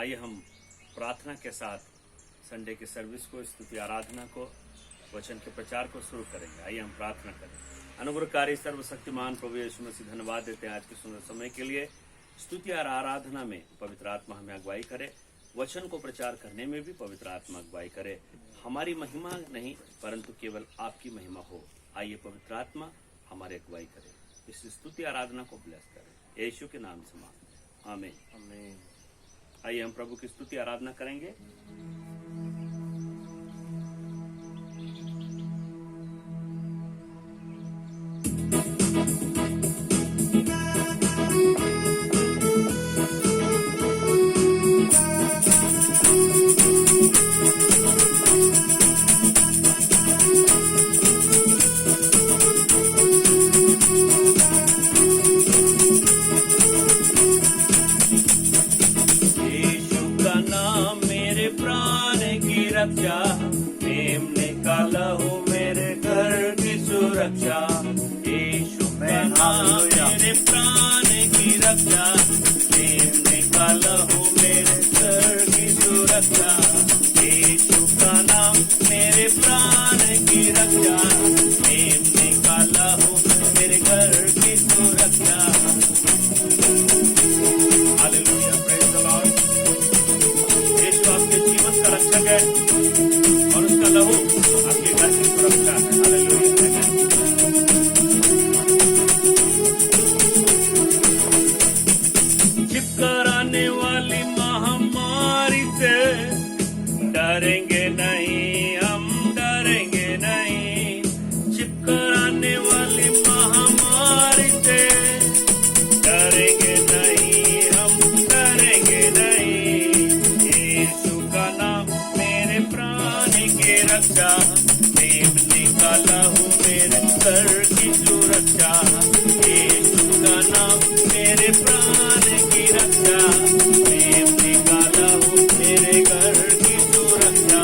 आइए हम प्रार्थना के साथ संडे की सर्विस को, स्तुति आराधना को, वचन के प्रचार को शुरू करेंगे। आइए हम प्रार्थना करें। अनुग्रहकारी सर्वशक्तिमान प्रभु यीशु मसीह, धन्यवाद देते हैं आज के सुंदर समय के लिए। स्तुति और आराधना में पवित्र आत्मा हमें अगुवाई करे, वचन को प्रचार करने में भी पवित्र आत्मा अगुवाई करे। हमारी महिमा नहीं परंतु केवल आपकी महिमा हो। आइए पवित्र आत्मा हमारे अगुवाई करे, इस स्तुति आराधना को ब्लेस करें यीशु के नाम से मांगते हैं, आमीन आमीन। आइए हम प्रभु की स्तुति आराधना करेंगे। रक्षा प्रेम निकाला हो मेरे घर की सुरक्षा। यीशु का नाम मेरे प्राण की रक्षा, प्रेम निकाला हो मेरे घर की सुरक्षा। यीशु का नाम मेरे प्राण की रक्षा, प्रेम निकाला हो मेरे घर की सुरक्षा। Hallelujah, praise the lord. यीशु आपके जीवन का रक्षक है और उसका लहू आपके घर की सुरक्षा है। हालेलुया। छिपकर आने वाली महामारी से डरेंगे नहीं, हम डरेंगे नहीं। छिपकर आने वाली महामारी से डरेंगे नहीं, हम डरेंगे नहीं। यीशु का नाम मेरे प्राण की रक्षा, प्रेम निकाला हूँ मेरे घर की सुरक्षा। यीशु का नाम मेरे प्राण की रक्षा, प्रेम निकाला हूँ मेरे घर की सुरक्षा।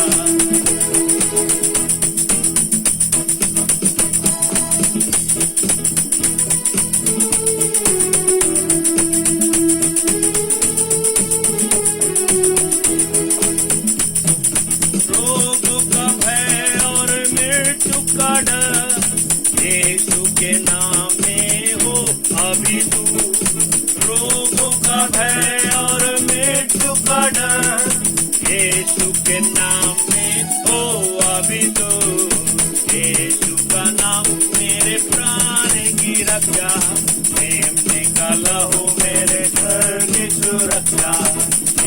रोगों का भय और मृत्यु का डर यीशु के नाम में हो अभी दूर। रोगों का भय और मृत्यु का डर यीशु के नाम में हो अभी दूर। यीशु का नाम मेरे प्राण की रक्षा, प्रेम निकाला हो मेरे घर की सुरक्षा।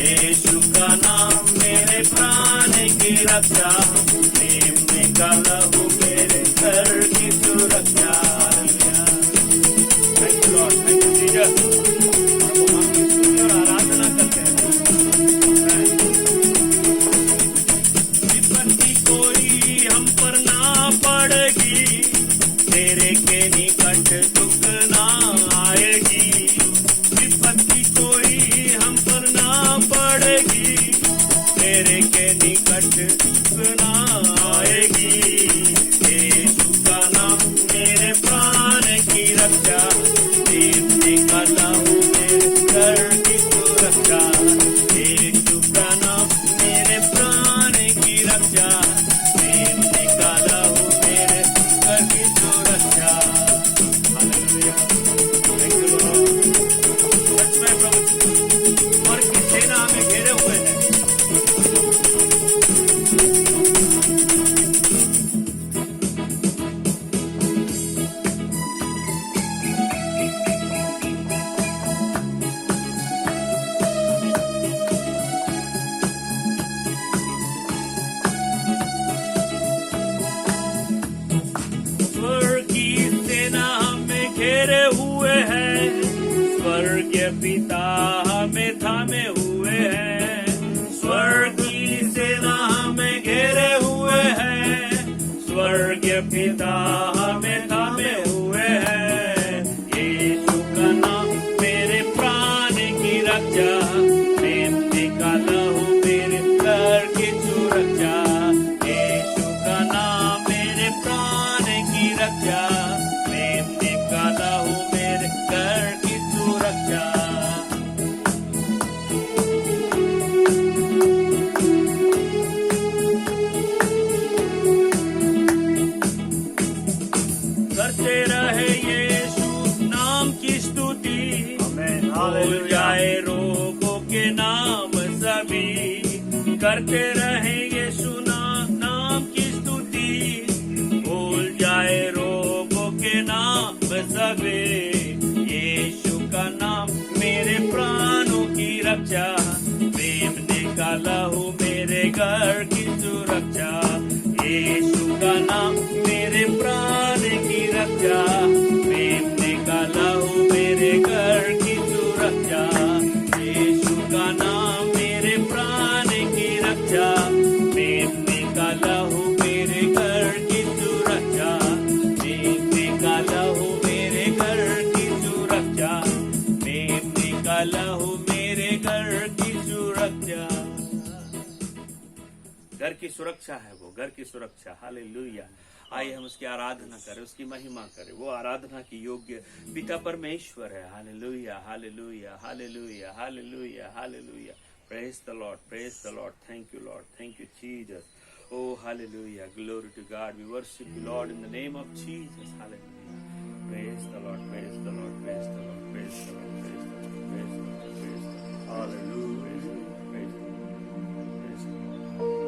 यीशु का नाम मेरे प्राण की रक्षा, प्रेम निकाला हो मेरे घर की सुरक्षा। Thank you lord, thank you Jesus. प्रभु हम की स्तुति और आराधना करते हैं। विपत्ति कोई हम पर ना पड़ेगी, तेरे के निकट दुख ना आएगी। विपत्ति कोई हम पर ना पड़ेगी, तेरे के निकट दुख ना आएगी। यीशु का नाम मेरे प्राण की रक्षा, प्रेम निकाला हूँ मेरे घर की सुरक्षा। यीशु का नाम मेरे प्राण की रक्षा, प्रेम निकाला हूँ मेरे घर की सुरक्षा। Hallelujah, thank you lord. सच में प्रभु और की सेना हमें घेरे हुए हैं। स्वर्ग की सेना हमें घेरे हुए हैं, स्वर्गीय पिता हमें थामे हुए हैं। स्वर्ग की सेना हमें घेरे हुए हैं, स्वर्गीय पिता हमें थामे हुए हैं। यीशु का नाम मेरे प्राण की रक्षा, प्रेम निकाला हूँ मेरे घर की सुरक्षा। यीशु का नाम मेरे प्राण की रक्षा, प्रेम निकाला हूँ मेरे घर की सुरक्षा। जाए रोगों के नाम सभी, करते रहे यीशु नाम की स्तुति। भूल जाए रोगों के नाम सभी, यीशु का नाम मेरे प्राणों की रक्षा। प्रेम का लहू मेरे घर की सुरक्षा, यीशु का नाम मेरे प्राण की रक्षा। प्रेम का लहू मेरे घर की सुरक्षा, यीशु का नाम मेरे प्राण की रक्षा। प्रेम का लहू मेरे घर की सुरक्षा, प्रेम का लहू मेरे घर की सुरक्षा। प्रेम का लहू मेरे घर की सुरक्षा। घर की सुरक्षा है वो, घर की सुरक्षा। हालेलुया। आइए हम उसकी आराधना करें, उसकी महिमा करें। वो आराधना की योग्य पिता परमेश्वर है। Hallelujah, hallelujah, hallelujah, hallelujah, hallelujah. Praise the Lord, praise the Lord. Thank you lord, thank you Jesus. Oh hallelujah, glory to God. We worship you Lord in the name of Jesus. Hallelujah. Praise the Lord, praise the Lord, praise the Lord, praise the Lord, praise the Lord, praise the Lord, praise the Lord. Hallelujah. Praise the Lord, praise the Lord.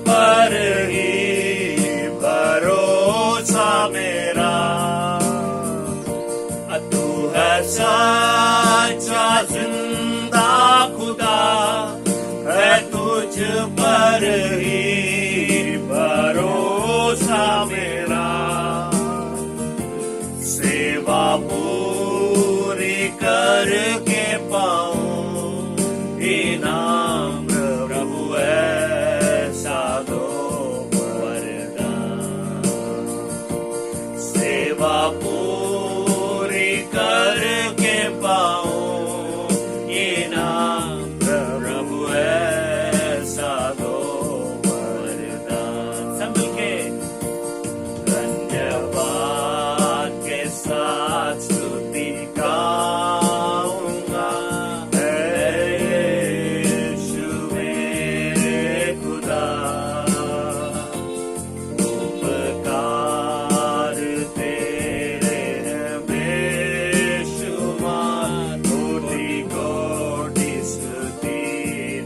पर ही भरोसा मेरा, तू है सच्चा जिंदा खुदा, है तुझ पर ही भरोसा मेरा। करके पाऊं इनाम प्रभु ऐसा दो वरदान। सेवा पूरी करके पाऊं इनाम प्रभु ऐसा दो वरदान। सब मिलके धन्यवाद के साथ स्तुति गाऊंगा, यीशु मेरे खुदा। उपकार तेरे हैं बेशुमार, कोटि कोटि स्तुति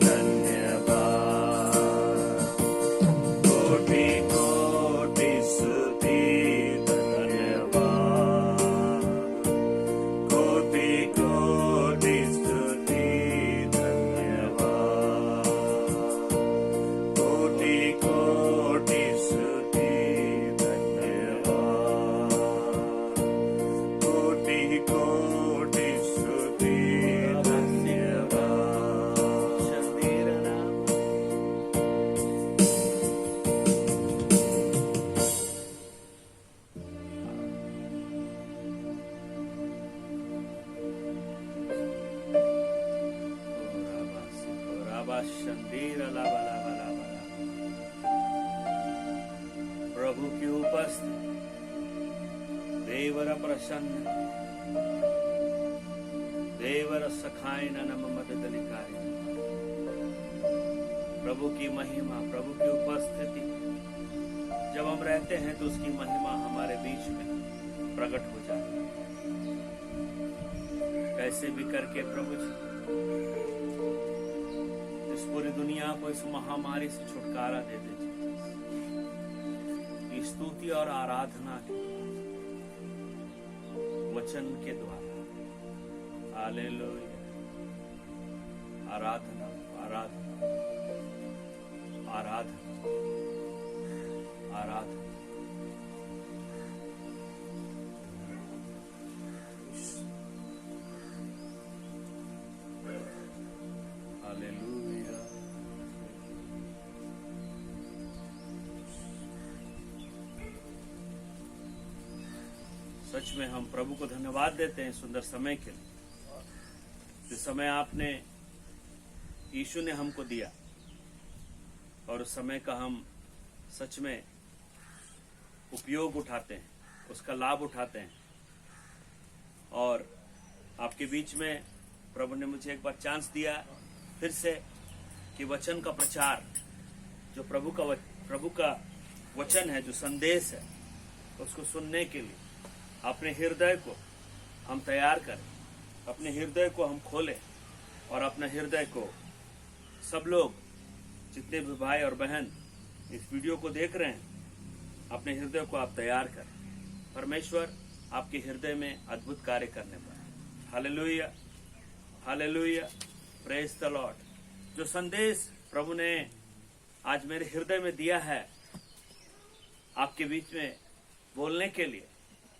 धन्यवाद। कोटि कोटि स्तुति धन्यवाद। कोटि कोटि स्तुति धन्यवाद। कोटि कोटि स्तुति धन्यवाद। कोटि कोटि स्तुति धन्यवाद। शरीर नाम प्रभु की उपस्थिति देवर प्रसन्न, देवर सखाइन नम मददलिकारि। प्रभु की महिमा, प्रभु की उपस्थिति जब हम रहते हैं तो उसकी महिमा हमारे बीच में प्रकट हो जाती है। कैसे भी करके प्रभु जी इस पूरी दुनिया को इस महामारी से छुटकारा दे दीजिए। स्तुति और आराधना के वचन के द्वारा हालेलुया। आराधना आराधना आराधना आराधना। हालेलुया। सच में हम प्रभु को धन्यवाद देते हैं सुंदर समय के लिए। जो समय आपने यीशु ने हमको दिया और उस समय का हम सच में उपयोग उठाते हैं, उसका लाभ उठाते हैं। और आपके बीच में प्रभु ने मुझे एक बार चांस दिया फिर से कि वचन का प्रचार, जो प्रभु का वचन है, जो संदेश है, उसको सुनने के लिए अपने हृदय को हम तैयार करें, अपने हृदय को हम खोलें और अपने हृदय को सब लोग, जितने भी भाई और बहन इस वीडियो को देख रहे हैं, अपने हृदय को आप तैयार करें। परमेश्वर आपके हृदय में अद्भुत कार्य करने पर। Hallelujah, hallelujah, praise the Lord. जो संदेश प्रभु ने आज मेरे हृदय में दिया है आपके बीच में बोलने के लिए,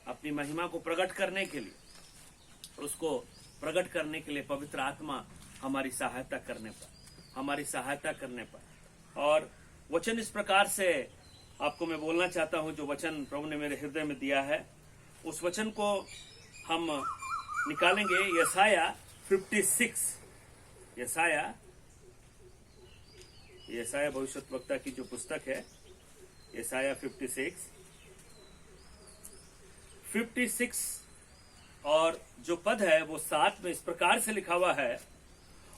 अपनी महिमा को प्रकट करने के लिए, उसको प्रकट करने के लिए पवित्र आत्मा हमारी सहायता करने पर। और वचन इस प्रकार से आपको मैं बोलना चाहता हूं, जो वचन प्रभु ने मेरे हृदय में दिया है, उस वचन को हम निकालेंगे यशाया 56। यशाया भविष्यद्वक्ता की जो पुस्तक है, यशाया 56 और जो पद है वो 7 में इस प्रकार से लिखा हुआ है,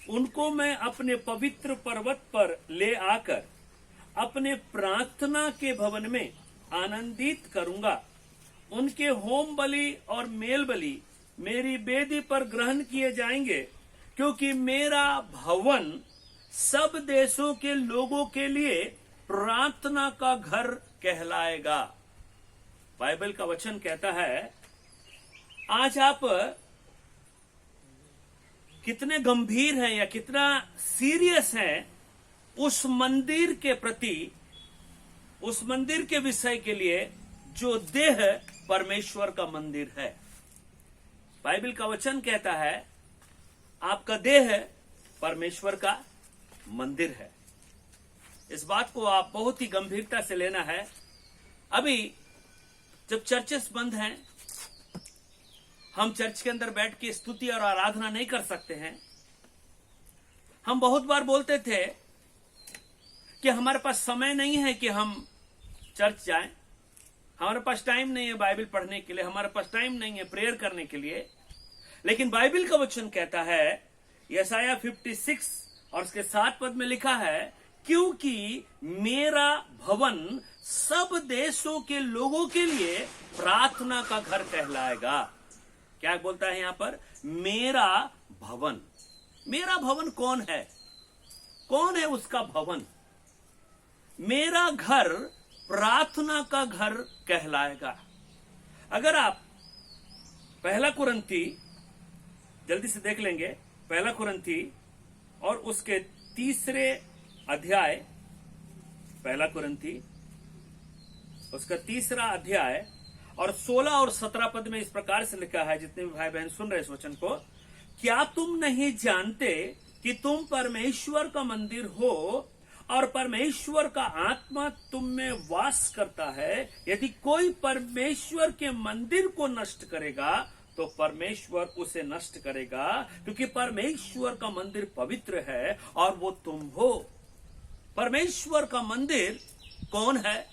उनको मैं अपने पवित्र पर्वत पर ले आकर अपने प्रार्थना के भवन में आनंदित करूंगा। उनके होम बलि और मेल बलि मेरी वेदी पर ग्रहण किए जाएंगे, क्योंकि मेरा भवन सब देशों के लोगों के लिए प्रार्थना का घर कहलाएगा। बाइबल का वचन कहता है, आज आप कितने गंभीर हैं या कितना सीरियस हैं उस मंदिर के प्रति, उस मंदिर के विषय के लिए जो देह परमेश्वर का मंदिर है। बाइबल का वचन कहता है आपका देह है परमेश्वर का मंदिर है। इस बात को आप बहुत ही गंभीरता से लेना है। अभी जब चर्चेस बंद हैं, हम चर्च के अंदर बैठ के स्तुति और आराधना नहीं कर सकते हैं। हम बहुत बार बोलते थे कि हमारे पास समय नहीं है कि हम चर्च जाएं, हमारे पास टाइम नहीं है बाइबल पढ़ने के लिए, हमारे पास टाइम नहीं है प्रेयर करने के लिए। लेकिन बाइबल का वचन कहता है, यशायाह 56 और उसके 7 पद में लिखा है, क्योंकि मेरा भवन सब देशों के लोगों के लिए प्रार्थना का घर कहलाएगा। क्या बोलता है यहां पर? मेरा भवन। मेरा भवन कौन है? कौन है उसका भवन? मेरा घर प्रार्थना का घर कहलाएगा। अगर आप पहला कुरिन्थी जल्दी से देख लेंगे, पहला कुरिन्थी और उसके 3 अध्याय, पहला कुरिन्थी उसका 3 अध्याय और 16 और 17 पद में इस प्रकार से लिखा है, जितने भी भाई बहन सुन रहे इस वचन को, क्या तुम नहीं जानते कि तुम परमेश्वर का मंदिर हो और परमेश्वर का आत्मा तुम में वास करता है? यदि कोई परमेश्वर के मंदिर को नष्ट करेगा तो परमेश्वर उसे नष्ट करेगा, क्योंकि परमेश्वर का मंदिर पवित्र है और वो तुम हो। परमेश्वर का मंदिर कौन है?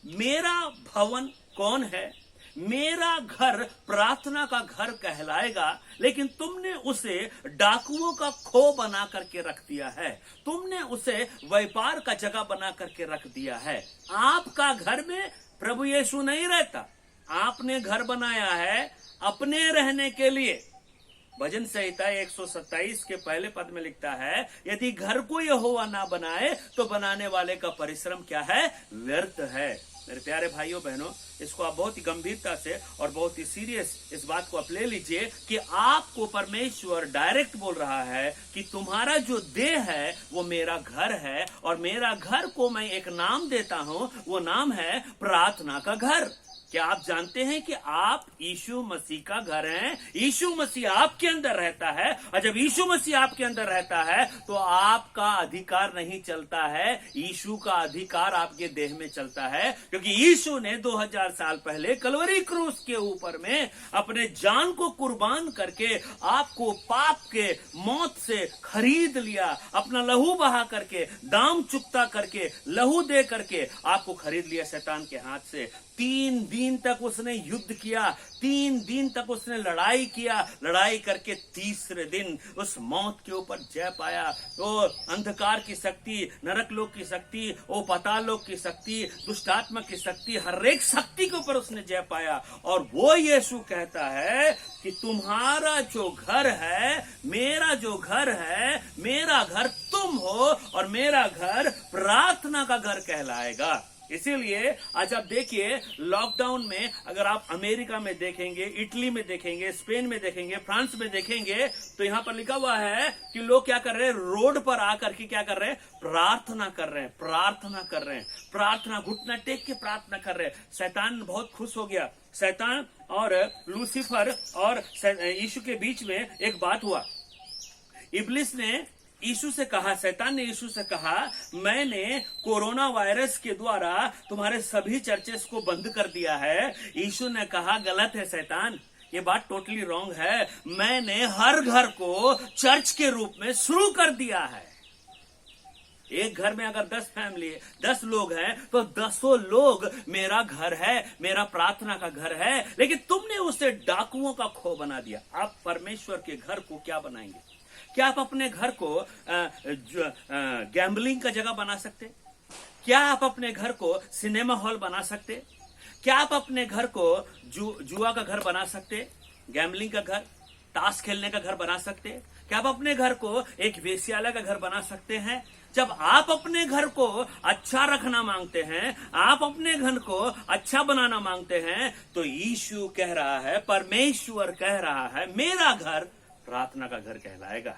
मेरा भवन कौन है? मेरा घर प्रार्थना का घर कहलाएगा। लेकिन तुमने उसे डाकुओं का खो बना करके रख दिया है, तुमने उसे व्यापार का जगह बना करके रख दिया है। आपका घर में प्रभु यीशु नहीं रहता, आपने घर बनाया है अपने रहने के लिए। भजन संहिता 127 के पहले पद में लिखता है, यदि घर को यहोवा ना बनाए तो बनाने वाले का परिश्रम क्या है? व्यर्थ है। मेरे प्यारे भाइयों बहनों, इसको आप बहुत ही गंभीरता से और बहुत ही सीरियस इस बात को आप ले लीजिए कि आपको परमेश्वर डायरेक्ट बोल रहा है कि तुम्हारा जो देह है वो मेरा घर है, और मेरा घर को मैं एक नाम देता हूं, वो नाम है प्रार्थना का घर। क्या आप जानते हैं कि आप यीशु मसीह का घर हैं? यीशु मसीह आपके अंदर रहता है, और जब यीशु मसीह आपके अंदर रहता है तो आपका अधिकार नहीं चलता है, यीशु का अधिकार आपके देह में चलता है। क्योंकि यीशु ने 2000 साल पहले कलवरी क्रूस के ऊपर में अपने जान को कुर्बान करके आपको पाप के मौत से खरीद लिया, अपना लहू बहा करके, दाम चुकता करके, लहू दे करके आपको खरीद लिया शैतान के हाथ से। 3 दिन तक उसने युद्ध किया, 3 दिन तक उसने लड़ाई किया, लड़ाई करके 3रे दिन उस मौत के ऊपर जय पाया। तो अंधकार की शक्ति, नरक लोक की शक्ति, वो पाताल लोक की शक्ति, दुष्ट आत्मा की शक्ति, हर एक शक्ति के ऊपर उसने जय पाया। और वो यीशु कहता है कि तुम्हारा जो घर है, मेरा जो घर है, मेरा घर तुम हो और मेरा घर प्रार्थना का घर कहलाएगा। इसीलिए आज आप देखिए, लॉकडाउन में अगर आप अमेरिका में देखेंगे, इटली में देखेंगे, स्पेन में देखेंगे, फ्रांस में देखेंगे, तो यहां पर लिखा हुआ है कि लोग क्या कर रहे हैं? रोड पर आकर के क्या कर रहे हैं? प्रार्थना कर रहे हैं, प्रार्थना कर रहे हैं, प्रार्थना, घुटना टेक के प्रार्थना कर रहे हैं। शैतान बहुत खुश हो गया। शैतान और लूसीफर और यीशु के बीच में एक बात हुआ। इब्लिस ने यीशु से कहा, शैतान ने यीशु से कहा, मैंने कोरोना वायरस के द्वारा तुम्हारे सभी चर्चेस को बंद कर दिया है। यीशु ने कहा, गलत है शैतान, ये बात टोटली रॉन्ग है। मैंने हर घर को चर्च के रूप में शुरू कर दिया है। एक घर में अगर 10 लोग हैं तो 10 लोग मेरा घर है, मेरा प्रार्थना का घर है। लेकिन तुमने उसे डाकुओं का खो बना दिया। आप परमेश्वर के घर को क्या बनाएंगे? क्या आप अपने घर को गैम्बलिंग का जगह बना सकते? क्या आप अपने घर को सिनेमा हॉल बना सकते? क्या आप अपने घर को जुआ का घर बना सकते? गैम्बलिंग का घर, ताश खेलने का घर बना सकते? क्या आप अपने घर को एक वेश्यालय का घर बना सकते हैं? जब आप अपने घर को अच्छा रखना मांगते हैं, आप अपने घर को अच्छा बनाना मांगते हैं, तो यीशु कह रहा है, परमेश्वर कह रहा है, मेरा घर प्रार्थना का घर कहलाएगा।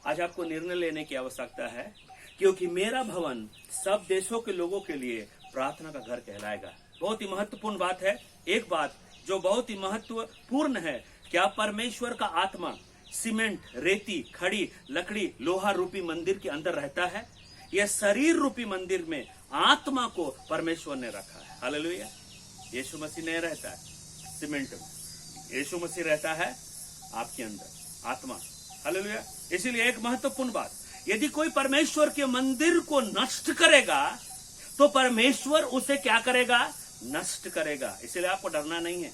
आज आपको निर्णय लेने की आवश्यकता है, क्योंकि मेरा भवन सब देशों के लोगों के लिए प्रार्थना का घर कहलाएगा। बहुत ही महत्वपूर्ण बात है। एक बात जो बहुत ही महत्वपूर्ण है, क्या परमेश्वर का आत्मा, सीमेंट, रेती, खड़ी, लकड़ी, लोहा रूपी मंदिर के अंदर रहता है, यह शरीर रूपी मंदिर में आत्मा को परमेश्वर ने रखा है। हालेलुया। यीशु मसीह नहीं रहता है सीमेंट में, यीशु मसीह रहता है आपके अंदर, आत्मा। हालेलुया। इसीलिए एक महत्वपूर्ण बात, यदि कोई परमेश्वर के मंदिर को नष्ट करेगा तो परमेश्वर उसे क्या करेगा? नष्ट करेगा। इसलिए आपको डरना नहीं है।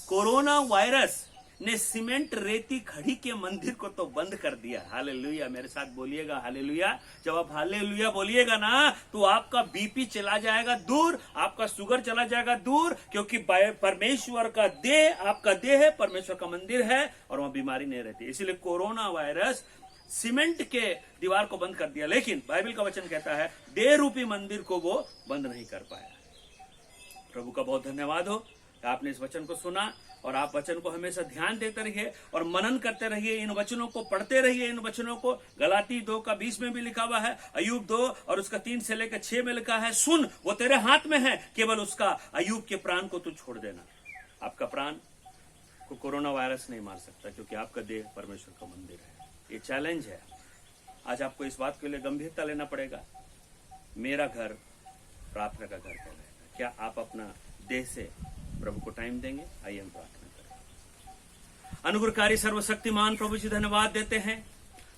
कोरोना वायरस ने सीमेंट, रेती, खड़ी के मंदिर को तो बंद कर दिया। हालेलुया। मेरे साथ बोलिएगा हालेलुया। जब आप हालेलुया बोलिएगा ना तो आपका बीपी चला जाएगा दूर, आपका शुगर चला जाएगा दूर, क्योंकि परमेश्वर का देह, आपका देह है, परमेश्वर का मंदिर है और वहां बीमारी नहीं रहती। इसलिए कोरोना वायरस सीमेंट के दीवार को बंद कर दिया, लेकिन बाइबल का वचन कहता है देह रूपी मंदिर को वो बंद नहीं कर पाया। प्रभु का बहुत धन्यवाद हो कि आपने इस वचन को सुना और आप वचन को हमेशा ध्यान देते रहिए और मनन करते रहिए, इन वचनों को पढ़ते रहिए। इन वचनों को गलाती 2:20 में भी लिखा हुआ है, अय्यूब 2 और उसका 3 से लेकर 6 में लिखा है, सुन वो तेरे हाथ में है, केवल उसका, अय्यूब के प्राण को तू छोड़ देना। आपका प्राण को कोरोना वायरस नहीं मार सकता, क्योंकि आपका देह परमेश्वर का मंदिर है। ये चैलेंज है। आज आपको इस बात के लिए गंभीरता लेना पड़ेगा। मेरा घर प्रार्थना का घर कहलाएगा। क्या आप अपना देह से प्रभु को टाइम देंगे? आइए हम प्रार्थना करें। अनुग्रहकारी सर्वशक्तिमान प्रभु जी धन्यवाद देते हैं।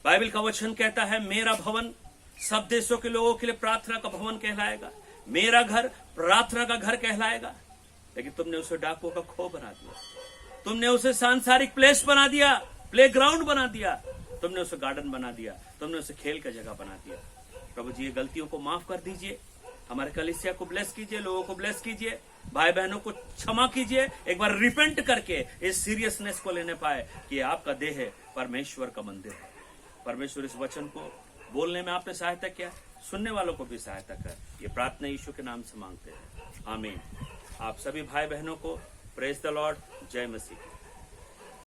बाइबल का वचन कहता है मेरा भवन सब देशों के लोगों के लिए प्रार्थना का भवन कहलाएगा, मेरा घर प्रार्थना का घर कहलाएगा। लेकिन तुमने उसे डाकुओं का खो बना दिया, तुमने उसे सांसारिक प्लेस बना दिया, प्लेग्राउंड बना दिया, तुमने उसे गार्डन बना दिया, तुमने उसे खेल का जगह बना दिया। प्रभु जी ये गलतियों को माफ कर दीजिए। हमारे कलीसिया को ब्लेस कीजिए, लोगों को ब्लेस कीजिए, भाई बहनों को क्षमा कीजिए। एक बार रिपेंट करके इस सीरियसनेस को लेने पाए कि आपका देह है, परमेश्वर का मंदिर है। परमेश्वर इस वचन को बोलने में आपने सहायता किया, सुनने वालों को भी सहायता कर। ये प्रार्थना यीशु के नाम से मांगते हैं, आमीन। आप सभी भाई बहनों को प्रेज द लॉर्ड, जय मसीह।